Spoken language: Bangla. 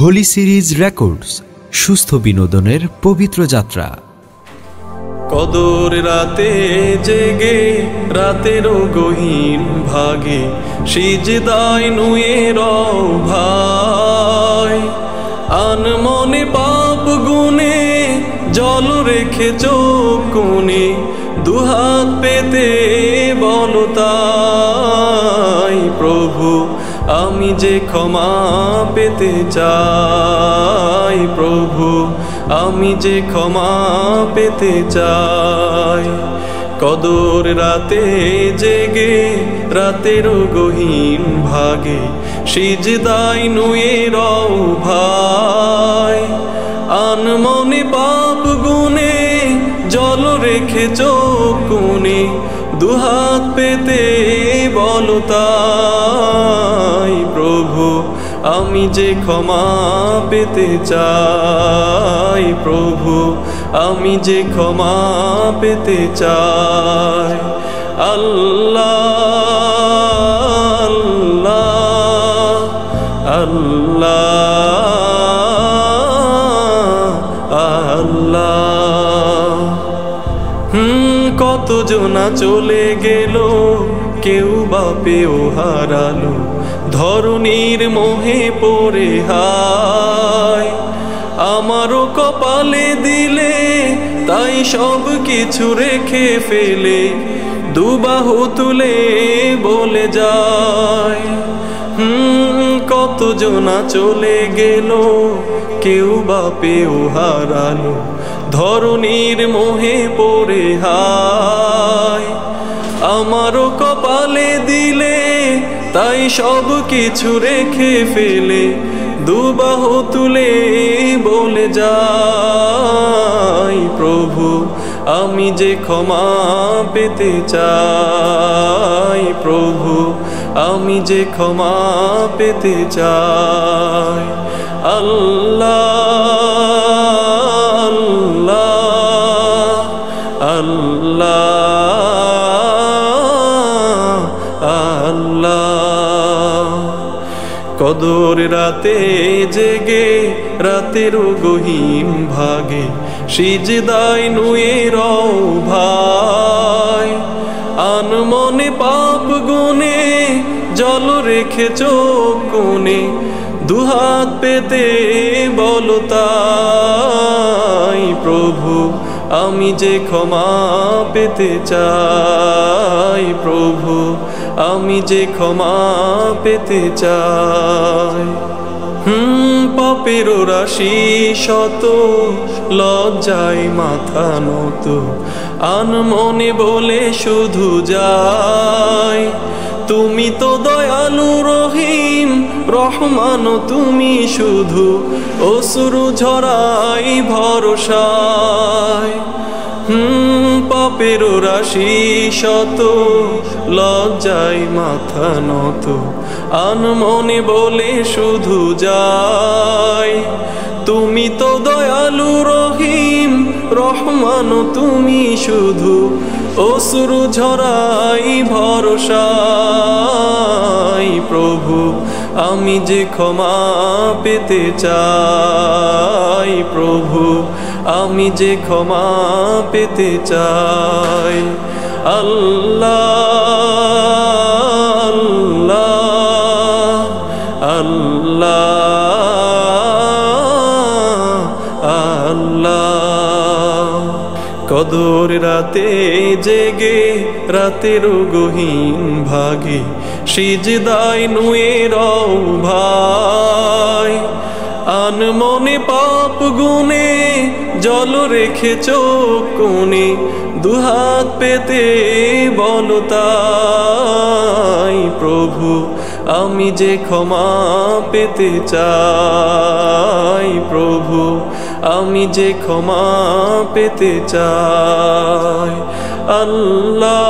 হোলি সিরিজ রেকর্ডস, সুস্থ বিনোদনের পবিত্র যাত্রা। কদর রাতে জেগে রাতেরও গহীন ভাগে সিজদায় নুয়ে রও ভাই। আনমনে পাপ গুনে জল রেখে চোখ কোণে দুহাত পেতে বলো তাই, প্রভু আমি যে ক্ষমা পেতে চাই, প্রভু আমি যে ক্ষমা পেতে চাই। কদর রাতে জেগে রাতেরও গহীন ভাগে সিজদায় নুয়ে রও ভাই। আনমনে পাপ গুনে জল রেখে চোখ কোণে দুহাত পেতে বলো তাই, প্রভু আমি যে ক্ষমা পেতে চাই, প্রভু আমি যে ক্ষমা পেতে চাই। আল্লাহ আল্লাহ আল্লাহ। কত জনা চলে গেল, কেউ বাপেও হারালো, ধরণীর মোহে পড়ে হায়। আমারও কপালে দিলে তাই সব কিছু রেখে ফেলে দুবাহু তুলে বলে যায়। কত জনা চলে গেল, কেউ বাপেও হারালো, ধরণীর মোহে পড়ে হায়। আমারও কপালে দিলে তাই সব কিছু রেখে ফেলে দুবাহু তুলে বলে যাই, প্রভু আমি যে ক্ষমা পেতে চাই, প্রভু আমি যে ক্ষমা পেতে চাই। আল্লাহ আল্লাহ আল্লাহ। কদর রাতে জেগে রাতেরও গহীন ভাগে সিজদায় নুয়ে রও ভাই। আনমনে পাপ গুনে জল রেখে চোখ কোণে দুহাত পেতে বলো তাই, প্রভু আমি যে ক্ষমা পেতে চাই, প্রভু আমি যে ক্ষমা পেতে চাই। পাপের রাশি শত লজ্জায় মাথা নত, আনমনে বলে শুধু যাই। তুমি তো দয়ালু রহিম রহমান, তুমি শুধু অশ্রু ঝরাই ভরসায়। পাপের রাশি শত লজ্জায় মাথা নত, আনমনে বলে শুধু যাই। তুমি তো দয়ালু রহিম রহমান, তুমি শুধু অশ্রু ঝরাই ভরসায়, প্রভু আমি যে ক্ষমা পেতে চাই, প্রভু আমি যে ক্ষমা পেতে চাই। আল্লাহ আল্লাহ আল্লাহ। কদর রাতে জেগে রাতেরও গহীন ভাগে সিজদায় নুয়ে রও ভাই। আনমনে পাপ গুনে জল রেখে চোখ কোণে দুহাত পেতে বলো তাই, প্রভু আমি যে ক্ষমা পেতে চাই, প্রভু আমি যে ক্ষমা পেতে চাই। আল্লাহ